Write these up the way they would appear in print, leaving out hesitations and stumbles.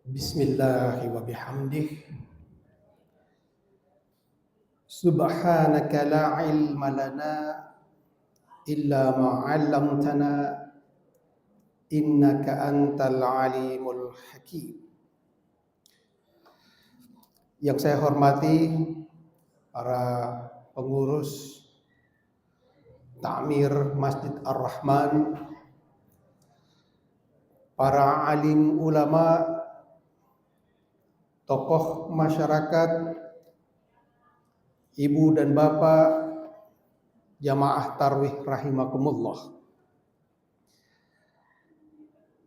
Bismillahi wa bihamdih. Subhanaka la ilma lana illa ma 'allamtana innaka antal alimul hakim. Yang saya hormati para pengurus Ta'mir Masjid Ar-Rahman, para alim ulama, tokoh masyarakat, ibu dan bapak, jamaah tarwih rahimakumullah.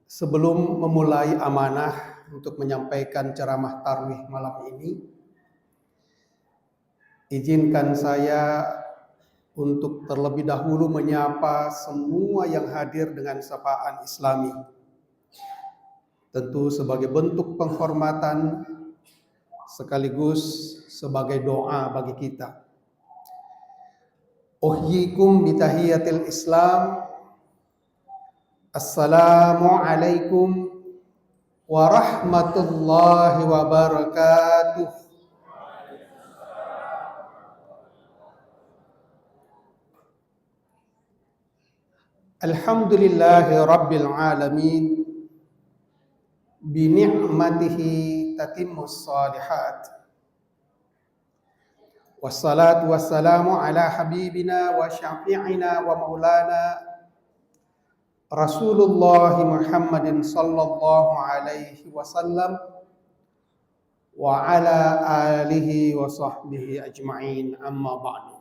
Sebelum memulai amanah untuk menyampaikan ceramah tarwih malam ini, izinkan saya untuk terlebih dahulu menyapa semua yang hadir dengan sapaan Islami. Tentu sebagai bentuk penghormatan sekaligus sebagai doa bagi kita. Uhyikum bitahiyatil Islam. Assalamualaikum warahmatullahi wabarakatuh. Alhamdulillahi rabbil alamin. Bini'matihi tatimmus salihat. Wassalatu wassalamu ala habibina wa syafi'ina wa maulana Rasulullah Muhammadin sallallahu alaihi wasallam wa ala alihi wa sahbihi ajma'in, amma ba'du.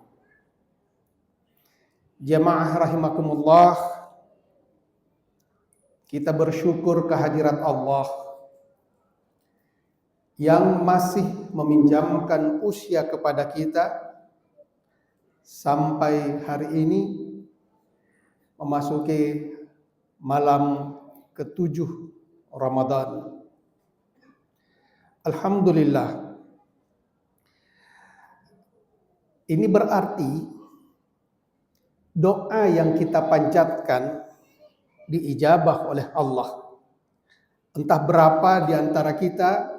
Jamaah rahimakumullah, kita bersyukur kehadirat Allah yang masih meminjamkan usia kepada kita sampai hari ini memasuki malam ke-7 Ramadan. Alhamdulillah. Ini berarti doa yang kita panjatkan diijabah oleh Allah. Entah berapa di antara kita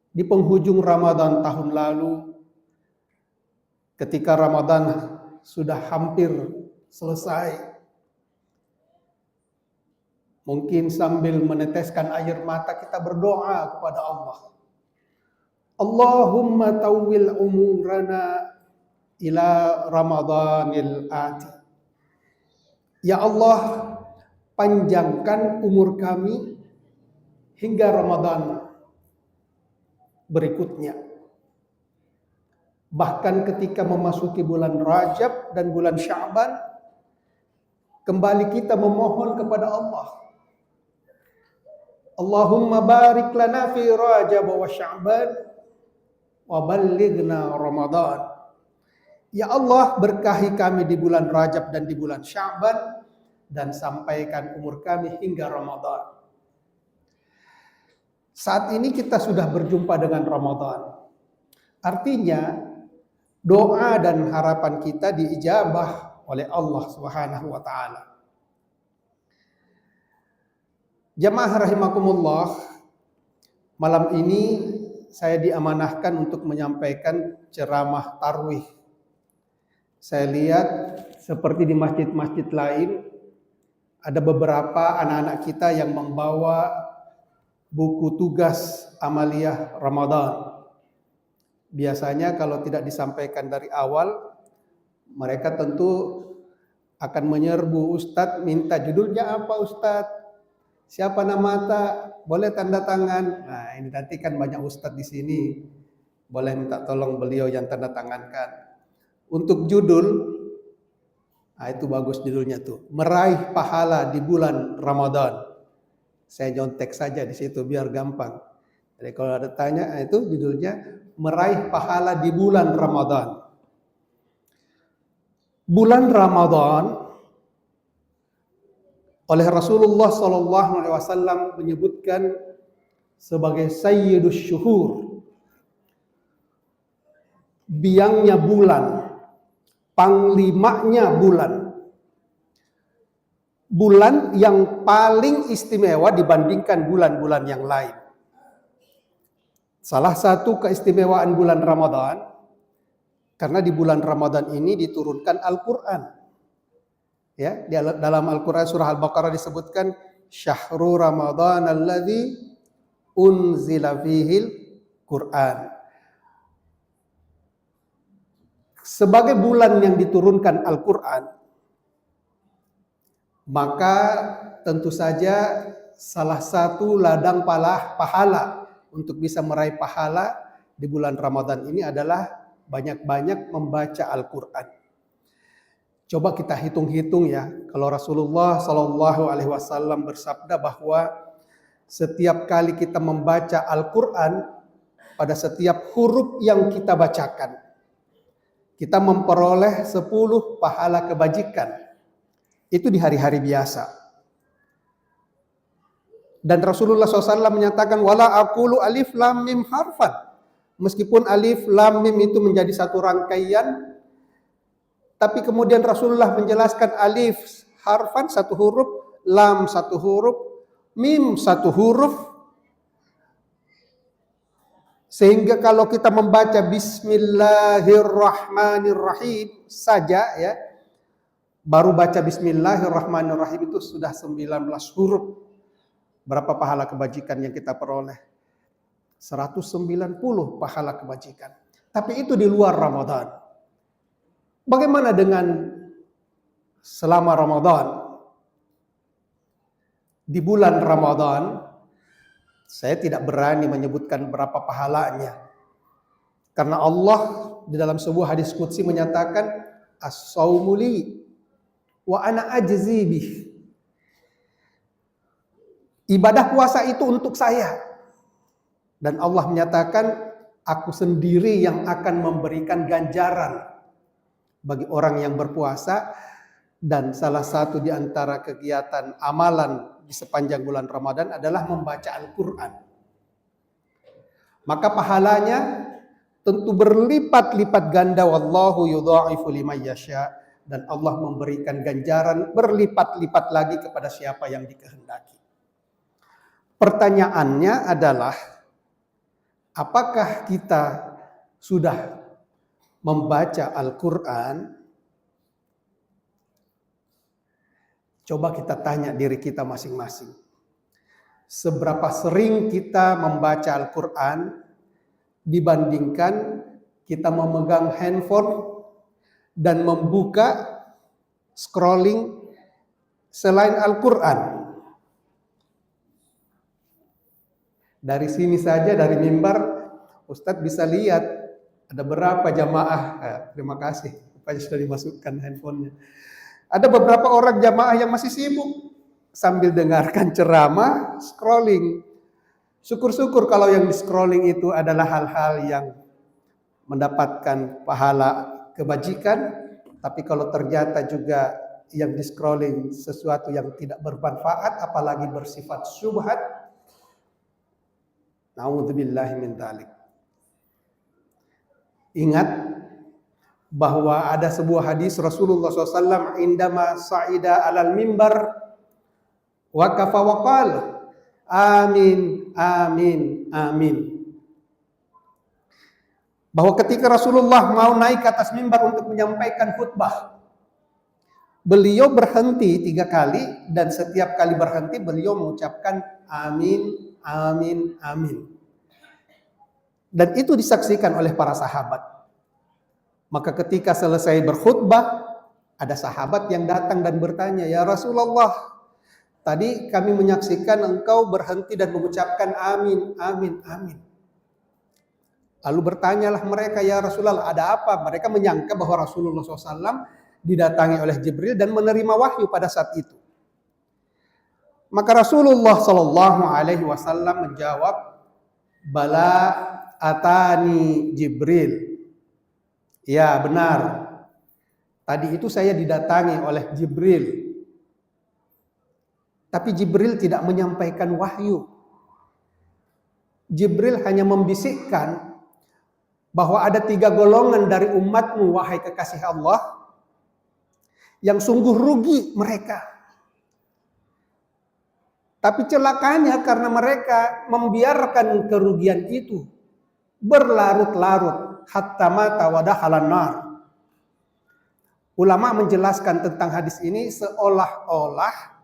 di penghujung Ramadan tahun lalu, ketika Ramadan sudah hampir selesai, mungkin sambil meneteskan air mata kita berdoa kepada Allah. Allahumma tawwil umurana ila Ramadanil ati. Ya Allah, panjangkan umur kami hingga Ramadan berikutnya. Bahkan ketika memasuki bulan Rajab dan bulan Sya'ban, kembali kita memohon kepada Allah. Allahumma barik lana fi Rajab wa Sya'ban wa ballighna Ramadan. Ya Allah, berkahi kami di bulan Rajab dan di bulan Sya'ban dan sampaikan umur kami hingga Ramadan. Saat ini kita sudah berjumpa dengan Ramadan. Artinya doa dan harapan kita diijabah oleh Allah Subhanahu wa taala. Jamaah rahimakumullah, malam ini saya diamanahkan untuk menyampaikan ceramah tarwih. Saya lihat seperti di masjid-masjid lain, ada beberapa anak-anak kita yang membawa buku tugas amaliyah Ramadan. Biasanya kalau tidak disampaikan dari awal, mereka tentu akan menyerbu, Ustadz minta judulnya apa Ustadz? Siapa nama boleh tanda tangan. Nah, ini nanti kan banyak ustadz di sini. Boleh minta tolong beliau yang tanda tangankan. Untuk judul, nah itu bagus judulnya tuh. Meraih pahala di bulan Ramadan. Saya nyontek saja di situ biar gampang. Jadi kalau ada tanya, itu judulnya Meraih pahala di bulan Ramadan. Bulan Ramadan oleh Rasulullah SAW menyebutkan sebagai Sayyidus Syuhur, biangnya bulan, panglimanya bulan. bulan yang paling istimewa dibandingkan bulan-bulan yang lain. Salah satu keistimewaan bulan Ramadan, karena di bulan Ramadan ini diturunkan Al-Quran. Ya, dalam Al-Quran surah Al-Baqarah disebutkan Syahrul Ramadan alladzi unzila fihil Quran. Sebagai bulan yang diturunkan Al-Quran, maka tentu saja salah satu ladang pahala untuk bisa meraih pahala di bulan Ramadan ini adalah banyak-banyak membaca Al-Quran. Coba kita hitung-hitung ya, kalau Rasulullah Shallallahu Alaihi Wasallam bersabda bahwa setiap kali kita membaca Al-Quran, pada setiap huruf yang kita bacakan, kita memperoleh 10 pahala kebajikan. Itu di hari-hari biasa. Dan Rasulullah SAW menyatakan, wala aqulu alif lam mim harfan. Meskipun alif lam mim itu menjadi satu rangkaian, tapi kemudian Rasulullah menjelaskan alif harfan satu huruf, lam satu huruf, mim satu huruf. Sehingga kalau kita membaca Bismillahirrahmanirrahim saja ya, baru baca Bismillahirrahmanirrahim itu sudah 19 huruf. Berapa pahala kebajikan yang kita peroleh? 190 pahala kebajikan. Tapi itu di luar Ramadan. Bagaimana dengan selama Ramadan? Di bulan Ramadan, saya tidak berani menyebutkan berapa pahalanya. Karena Allah di dalam sebuah hadis qudsi menyatakan, as-saumu li wa ana ajzi bih. Ibadah puasa itu untuk saya. Dan Allah menyatakan, aku sendiri yang akan memberikan ganjaran bagi orang yang berpuasa. Dan salah satu di antara kegiatan amalan di sepanjang bulan Ramadan adalah membaca Al-Quran. Maka pahalanya tentu berlipat-lipat ganda. Wallahu yudha'ifu liman yasha. Dan Allah memberikan ganjaran berlipat-lipat lagi kepada siapa yang dikehendaki. Pertanyaannya adalah, apakah kita sudah membaca Al-Quran? Coba kita tanya diri kita masing-masing. Seberapa sering kita membaca Al-Quran dibandingkan kita memegang handphone dan membuka scrolling selain Al-Quran? Dari sini saja, dari mimbar, Ustadz bisa lihat ada berapa jamaah. Terima kasih, rupanya sudah dimasukkan handphonenya. Ada beberapa orang jamaah yang masih sibuk sambil dengarkan ceramah, scrolling. Syukur-syukur kalau yang di scrolling itu adalah hal-hal yang mendapatkan pahala kebajikan. Tapi kalau ternyata juga yang di scrolling sesuatu yang tidak bermanfaat, apalagi bersifat syubhat, na'udzubillahi min dzalik. Ingat bahwa ada sebuah hadis Rasulullah SAW indama sa'ida alal mimbar waqafa wa qala amin amin amin. Bahwa ketika Rasulullah mau naik ke atas mimbar untuk menyampaikan khutbah, beliau berhenti 3 kali, dan setiap kali berhenti beliau mengucapkan amin amin, amin. Dan itu disaksikan oleh para sahabat. Maka ketika selesai berkhutbah, ada sahabat yang datang dan bertanya, ya Rasulullah, tadi kami menyaksikan engkau berhenti dan mengucapkan amin, amin, amin. Lalu bertanyalah mereka, ya Rasulullah, ada apa? Mereka menyangka bahwa Rasulullah SAW didatangi oleh Jibril dan menerima wahyu pada saat itu. Maka Rasulullah Sallallahu Alaihi Wasallam menjawab, bala atani Jibril. Ya benar, tadi itu saya didatangi oleh Jibril. Tapi Jibril tidak menyampaikan wahyu. Jibril hanya membisikkan bahwa ada 3 golongan dari umatmu, wahai kekasih Allah, yang sungguh rugi mereka. Tapi celakanya karena mereka membiarkan kerugian itu berlarut-larut hatta mata wa dakhalan nar. Ulama menjelaskan tentang hadis ini seolah-olah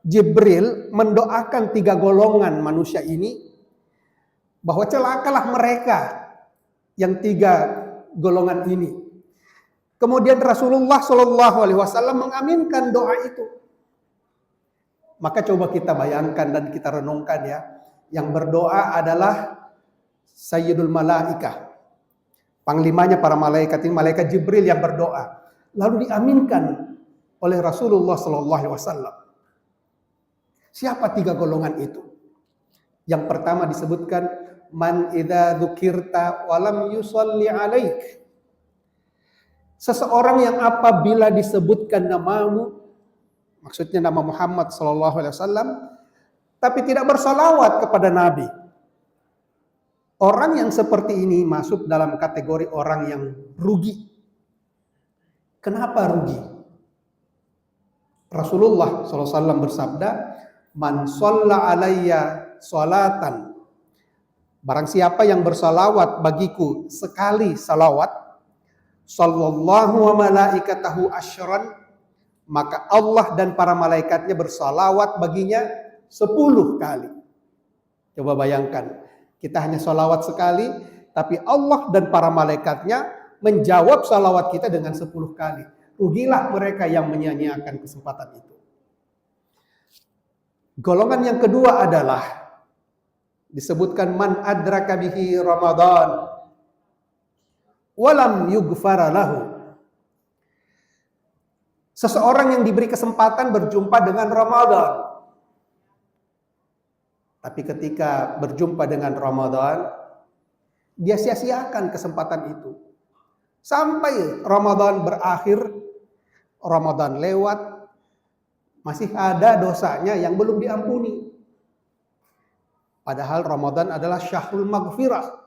Jibril mendoakan 3 golongan manusia ini bahwa celakalah mereka yang 3 golongan ini. Kemudian Rasulullah Shallallahu Alaihi Wasallam mengaminkan doa itu. Maka coba kita bayangkan dan kita renungkan ya, yang berdoa adalah Sayyidul Malaikah, panglimanya para malaikat, ini malaikat Jibril yang berdoa, lalu diaminkan oleh Rasulullah Shallallahu Alaihi Wasallam. Siapa 3 golongan itu? Yang pertama disebutkan man idza dzukirta wa lam yusalli alaik. Seseorang yang apabila disebutkan namamu, maksudnya nama Muhammad sallallahu alaihi wasallam, tapi tidak bersalawat kepada Nabi. Orang yang seperti ini masuk dalam kategori orang yang rugi. Kenapa rugi? Rasulullah sallallahu alaihi wasallam bersabda, "Man shalla alayya sholatan." Barang siapa yang bersalawat bagiku sekali salawat, sallallahu wa malaikatahu asyran, maka Allah dan para malaikatnya bersalawat baginya 10 kali. Coba bayangkan, kita hanya salawat sekali, tapi Allah dan para malaikatnya menjawab salawat kita dengan 10 kali. Rugilah mereka yang menyia-nyiakan kesempatan itu. Golongan yang kedua adalah disebutkan man adraka bihi Ramadan walam yughfara lahu. Seseorang yang diberi kesempatan berjumpa dengan Ramadan, tapi ketika berjumpa dengan Ramadan, dia sia-siakan kesempatan itu. Sampai Ramadan berakhir, Ramadan lewat, masih ada dosanya yang belum diampuni. Padahal Ramadan adalah syahrul maghfirah.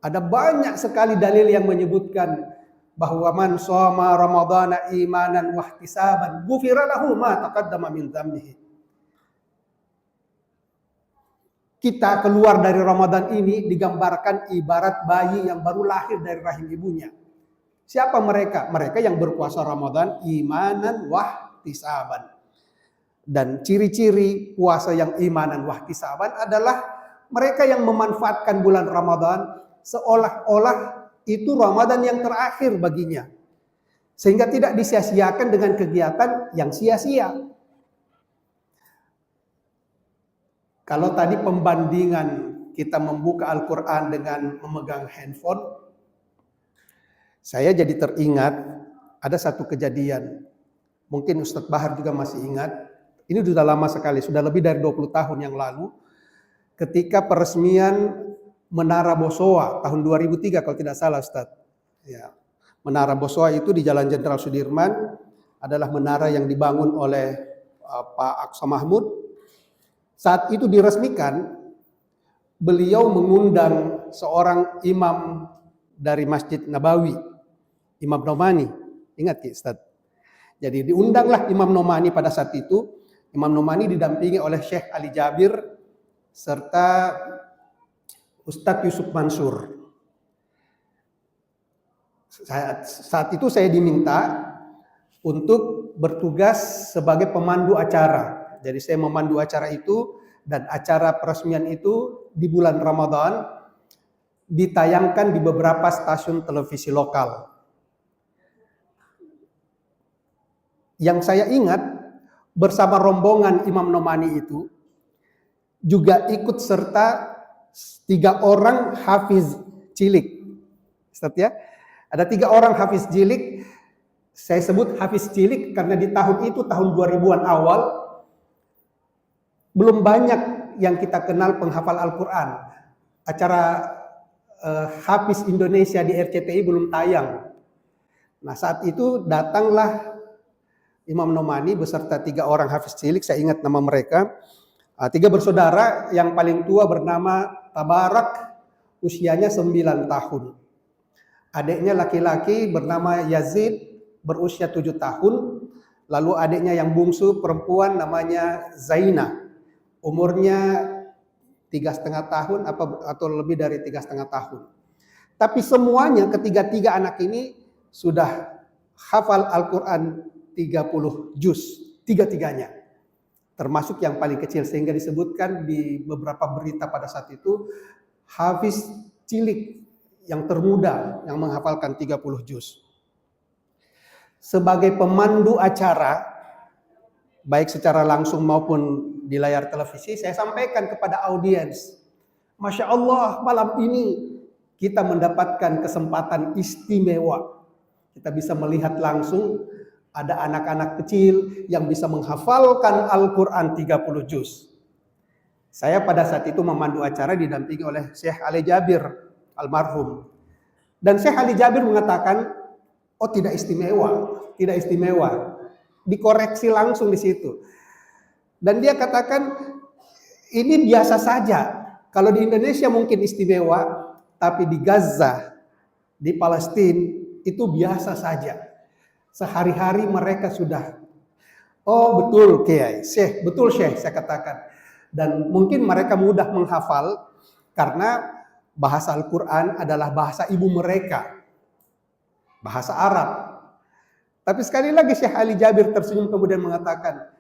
Ada banyak sekali dalil yang menyebutkan bahwa man shoma ramadhana imanan wa ihtisaban ghufira lahu ma taqaddama min dzambihi. Kita keluar dari Ramadan ini digambarkan ibarat bayi yang baru lahir dari rahim ibunya. Siapa mereka? Mereka yang berpuasa Ramadan imanan wa ihtisaban. Dan ciri-ciri puasa yang imanan wa ihtisaban adalah mereka yang memanfaatkan bulan Ramadan seolah-olah itu Ramadan yang terakhir baginya. Sehingga tidak disia-siakan dengan kegiatan yang sia-sia. Kalau tadi pembandingan kita membuka Al-Quran dengan memegang handphone, saya jadi teringat ada satu kejadian. Mungkin Ustadz Bahar juga masih ingat. Ini sudah lama sekali, sudah lebih dari 20 tahun yang lalu. Ketika peresmian Menara Bosowa tahun 2003 kalau tidak salah Ustadz. Ya. Menara Bosowa itu di Jalan Jenderal Sudirman adalah menara yang dibangun oleh Pak Aqsa Mahmud. Saat itu diresmikan, beliau mengundang seorang imam dari Masjid Nabawi, Imam Nomani. Ingat ya Ustadz? Jadi diundanglah Imam Nomani pada saat itu. Imam Nomani didampingi oleh Syekh Ali Jabir serta Ustadz Yusuf Mansur. Saat itu saya diminta untuk bertugas sebagai pemandu acara. Jadi saya memandu acara itu dan acara peresmian itu di bulan Ramadan ditayangkan di beberapa stasiun televisi lokal. Yang saya ingat bersama rombongan Imam Nomani itu juga ikut serta 3 orang hafiz cilik. Ustaz ya? Ada 3 orang hafiz cilik. Saya sebut hafiz cilik karena di tahun itu, tahun 2000-an awal, belum banyak yang kita kenal penghafal Al-Quran. Acara Hafiz Indonesia di RCTI belum tayang. Nah saat itu datanglah Imam Nomani beserta 3 orang hafiz cilik, saya ingat nama mereka. 3 bersaudara, yang paling tua bernama Tabarak, usianya 9 tahun. Adiknya laki-laki bernama Yazid, berusia 7 tahun. Lalu adiknya yang bungsu perempuan namanya Zaina. Umurnya 3,5 tahun atau lebih dari 3,5 tahun. Tapi semuanya ketiga-tiga anak ini sudah hafal Al-Quran 30 juz. Tiga-tiganya. Termasuk yang paling kecil. Sehingga disebutkan di beberapa berita pada saat itu, hafiz cilik yang termuda yang menghafalkan 30 juz. Sebagai pemandu acara, baik secara langsung maupun di layar televisi, saya sampaikan kepada audiens, Masya Allah, malam ini kita mendapatkan kesempatan istimewa. Kita bisa melihat langsung ada anak-anak kecil yang bisa menghafalkan Al-Quran 30 juz. Saya pada saat itu memandu acara didampingi oleh Syekh Ali Jabir almarhum. Dan Syekh Ali Jabir mengatakan, oh tidak istimewa, tidak istimewa. Dikoreksi langsung di situ. Dan dia katakan, ini biasa saja. Kalau di Indonesia mungkin istimewa, tapi di Gaza, di Palestina, itu biasa saja. Sehari-hari mereka sudah, oh betul Kiai, Syekh, betul Syekh, saya katakan. Dan mungkin mereka mudah menghafal, karena bahasa Al-Quran adalah bahasa ibu mereka. Bahasa Arab. Tapi sekali lagi Syekh Ali Jabir tersenyum kemudian mengatakan,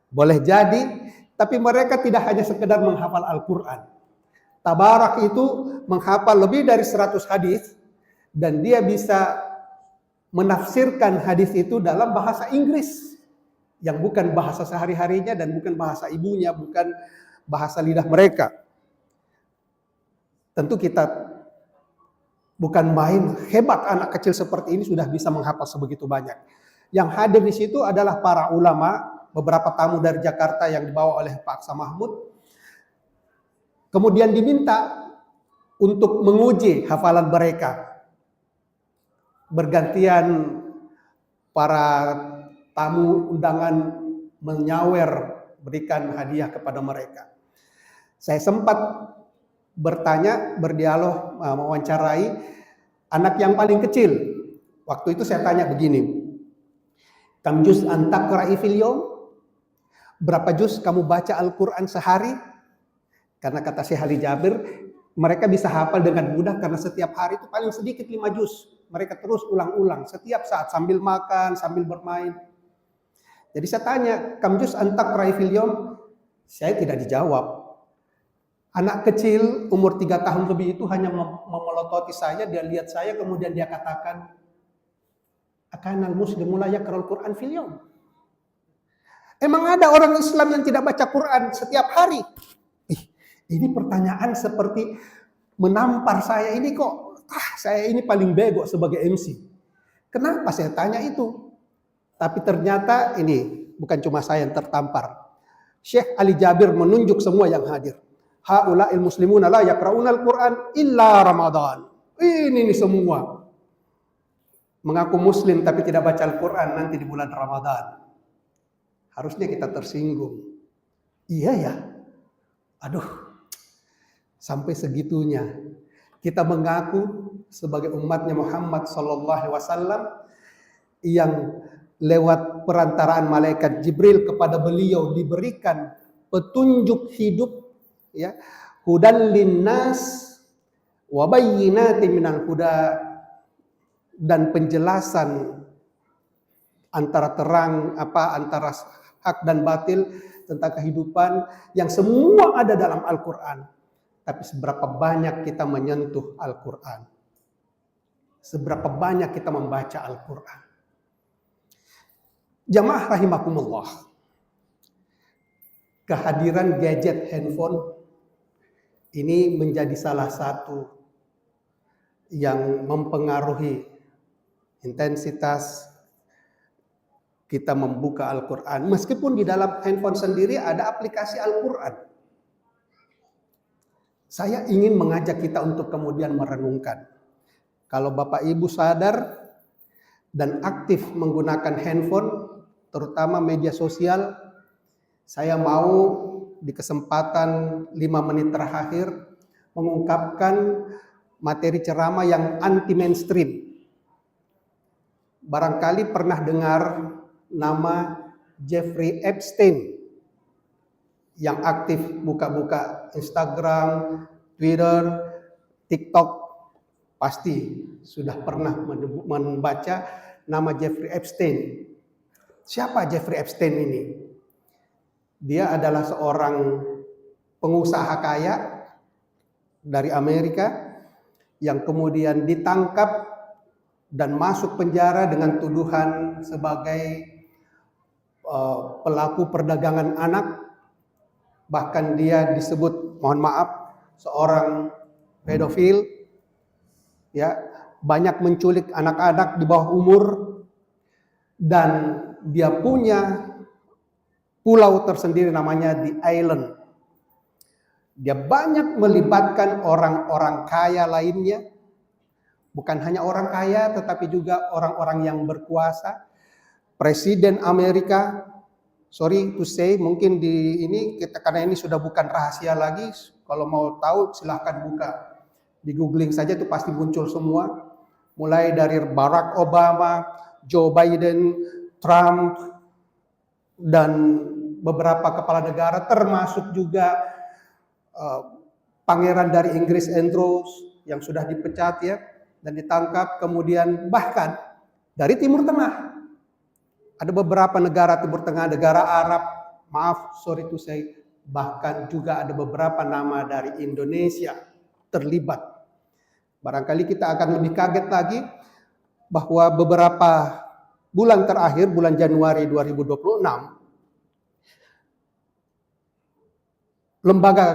boleh jadi, tapi mereka tidak hanya sekedar menghafal Al-Quran. Tabarak itu menghafal lebih dari 100 hadis, dan dia bisa menafsirkan hadis itu dalam bahasa Inggris, yang bukan bahasa sehari-harinya dan bukan bahasa ibunya, bukan bahasa lidah mereka. Tentu kita bukan main, hebat anak kecil seperti ini sudah bisa menghafal sebegitu banyak. Yang hadir di situ adalah para ulama, beberapa tamu dari Jakarta yang dibawa oleh Pak Aksa Mahmud. Kemudian diminta untuk menguji hafalan mereka. Bergantian para tamu undangan menyawer, berikan hadiah kepada mereka. Saya sempat bertanya, berdialog, mewawancarai anak yang paling kecil. Waktu itu saya tanya begini, kam juz antaqra'i fil yawm? Berapa juz kamu baca Al-Quran sehari? Karena kata Syekh Ali Jabir, mereka bisa hafal dengan mudah karena setiap hari itu paling sedikit 5 juz. Mereka terus ulang-ulang setiap saat sambil makan, sambil bermain. Jadi saya tanya, kam juz antaqra'i fil yawm? Saya tidak dijawab. Anak kecil umur 3 tahun lebih itu hanya memelototi saya, dia lihat saya, kemudian dia katakan, akanal muslimu la yaqra'ul Qur'an fil yawm. Emang ada orang Islam yang tidak baca Quran setiap hari? Ini pertanyaan seperti menampar saya ini kok. Saya ini paling bego sebagai MC. Kenapa saya tanya itu? Tapi ternyata ini bukan cuma saya yang tertampar. Syekh Ali Jabir menunjuk semua yang hadir. Haula'il muslimuna la yaqra'unal Qur'an illa Ramadan. Ini semua mengaku muslim tapi tidak baca Al-Quran nanti di bulan Ramadan. Harusnya kita tersinggung. Iya ya. Aduh. Sampai segitunya kita mengaku sebagai umatnya Muhammad sallallahu alaihi wasallam yang lewat perantaraan malaikat Jibril kepada beliau diberikan petunjuk hidup, ya, hudan linnas wa bayyinatin minal huda, dan penjelasan antara terang antara hak dan batil tentang kehidupan yang semua ada dalam Al-Quran. Tapi seberapa banyak kita menyentuh Al-Quran? Seberapa banyak kita membaca Al-Quran? Jamaah rahimakumullah. Kehadiran gadget handphone ini menjadi salah satu yang mempengaruhi intensitas kita membuka Al-Quran. Meskipun di dalam handphone sendiri ada aplikasi Al-Quran. Saya ingin mengajak kita untuk kemudian merenungkan. Kalau Bapak Ibu sadar dan aktif menggunakan handphone, terutama media sosial, saya mau di kesempatan 5 menit terakhir mengungkapkan materi ceramah yang anti mainstream. Barangkali pernah dengar nama Jeffrey Epstein yang aktif buka-buka Instagram, Twitter, TikTok, pasti sudah pernah membaca nama Jeffrey Epstein. Siapa Jeffrey Epstein ini? Dia adalah seorang pengusaha kaya dari Amerika yang kemudian ditangkap dan masuk penjara dengan tuduhan sebagai pelaku perdagangan anak. Bahkan dia disebut, mohon maaf, seorang pedofil, ya, banyak menculik anak-anak di bawah umur, dan dia punya pulau tersendiri namanya The Island. Dia banyak melibatkan orang-orang kaya lainnya, bukan hanya orang kaya tetapi juga orang-orang yang berkuasa. Presiden Amerika, sorry to say, mungkin di ini kita, karena ini sudah bukan rahasia lagi, kalau mau tahu silahkan buka di googling saja, itu pasti muncul semua. Mulai dari Barack Obama, Joe Biden, Trump, dan beberapa kepala negara, termasuk juga pangeran dari Inggris Andrew yang sudah dipecat ya dan ditangkap. Kemudian bahkan dari Timur Tengah, ada beberapa negara Timur Tengah, negara Arab, maaf, sorry to say, bahkan juga ada beberapa nama dari Indonesia terlibat. Barangkali kita akan lebih kaget lagi bahwa beberapa bulan terakhir, bulan Januari 2026, lembaga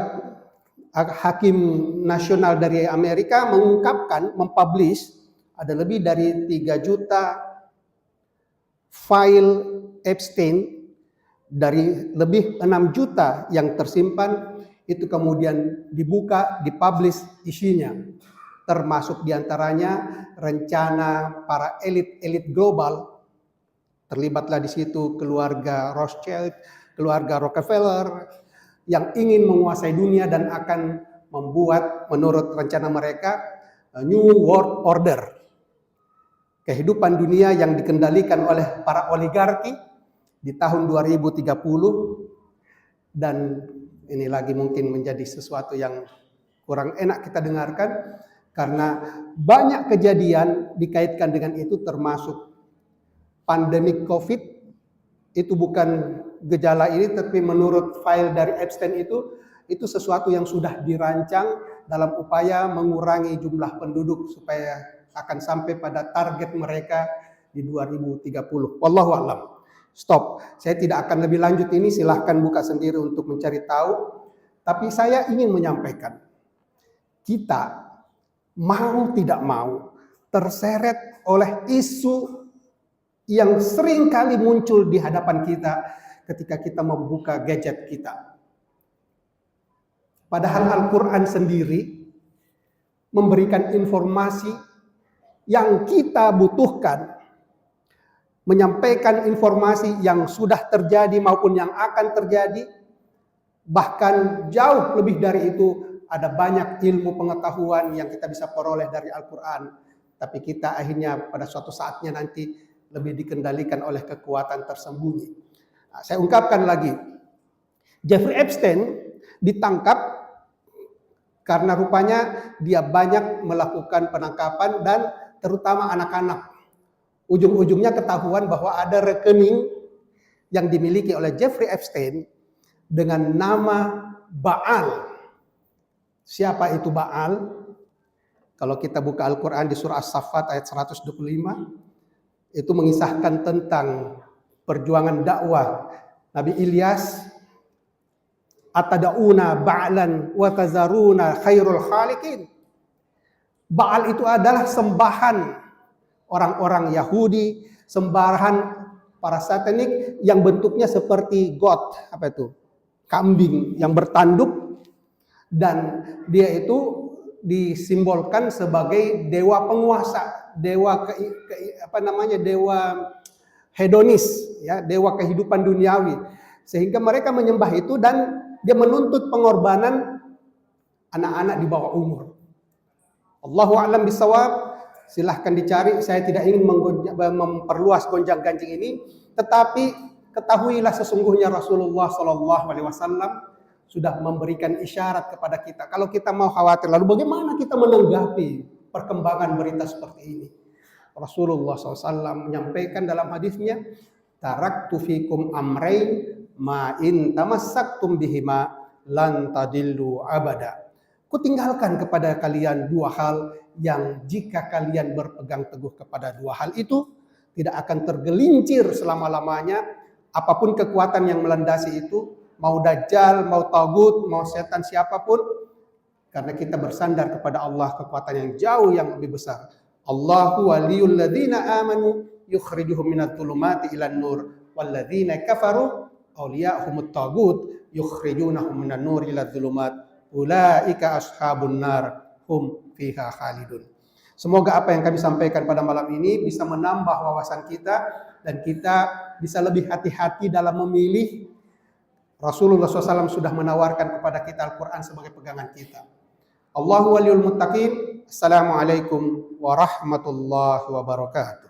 hakim nasional dari Amerika mengungkapkan, mempublish ada lebih dari 3 juta file Epstein, dari lebih 6 juta yang tersimpan, itu kemudian dibuka, dipublish isinya. Termasuk diantaranya rencana para elit-elit global, terlibatlah di situ keluarga Rothschild, keluarga Rockefeller, yang ingin menguasai dunia dan akan membuat, menurut rencana mereka, New World Order. Kehidupan dunia yang dikendalikan oleh para oligarki di tahun 2030, dan ini lagi mungkin menjadi sesuatu yang kurang enak kita dengarkan, karena banyak kejadian dikaitkan dengan itu, termasuk pandemik COVID. Itu bukan gejala ini, tapi menurut file dari Epstein itu sesuatu yang sudah dirancang dalam upaya mengurangi jumlah penduduk supaya akan sampai pada target mereka di 2030. Wallahu a'lam. Stop. Saya tidak akan lebih lanjut ini, silahkan buka sendiri untuk mencari tahu. Tapi saya ingin menyampaikan, kita mau tidak mau terseret oleh isu yang sering kali muncul di hadapan kita ketika kita membuka gadget kita. Padahal Al-Quran sendiri memberikan informasi yang kita butuhkan, menyampaikan informasi yang sudah terjadi maupun yang akan terjadi. Bahkan jauh lebih dari itu, ada banyak ilmu pengetahuan yang kita bisa peroleh dari Al-Quran. Tapi kita akhirnya pada suatu saatnya nanti lebih dikendalikan oleh kekuatan tersembunyi. Nah, saya ungkapkan lagi, Jeffrey Epstein ditangkap karena rupanya dia banyak melakukan penangkapan dan terutama anak-anak. Ujung-ujungnya ketahuan bahwa ada rekening yang dimiliki oleh Jeffrey Epstein dengan nama Baal. Siapa itu Baal? Kalau kita buka Al-Quran di surah As-Saffat ayat 125, itu mengisahkan tentang perjuangan dakwah Nabi Ilyas. Atada'una ba'lan wa tazaruna khairul khaliqin. Baal itu adalah sembahan orang-orang Yahudi, sembahan para satanik yang bentuknya seperti goat, apa itu? Kambing yang bertanduk, dan dia itu disimbolkan sebagai dewa penguasa, dewa dewa hedonis, ya, dewa kehidupan duniawi. Sehingga mereka menyembah itu dan dia menuntut pengorbanan anak-anak di bawah umur. Allahu a'lam bisawab. Silahkan dicari, saya tidak ingin memperluas gonjang-ganjing ini, tetapi ketahuilah sesungguhnya Rasulullah SAW sudah memberikan isyarat kepada kita. Kalau kita mau khawatir, lalu bagaimana kita menanggapi perkembangan berita seperti ini? Rasulullah SAW menyampaikan dalam hadisnya, taraktu fikum amrain ma in tamassaktum bihima lan tadillu abada. Kutinggalkan kepada kalian dua hal yang jika kalian berpegang teguh kepada dua hal itu, tidak akan tergelincir selama-lamanya. Apapun kekuatan yang melandasi itu, mau dajjal, mau tagut, mau setan siapapun, karena kita bersandar kepada Allah, kekuatan yang jauh yang lebih besar. Allahu waliyul ladzina amanu yukhrijuhum minadh dhulumati ilan nur wal ladzina kafaru awliya'uhumut tagut yukhrijunahum minan nur iladh dhulumat ulaika ashabun nar hum fiha khalidun. Semoga apa yang kami sampaikan pada malam ini bisa menambah wawasan kita dan kita bisa lebih hati-hati dalam memilih. Rasulullah SAW sudah menawarkan kepada kita Al-Quran sebagai pegangan kita. Allahu waliyul muttaqin. Assalamualaikum warahmatullahi wabarakatuh.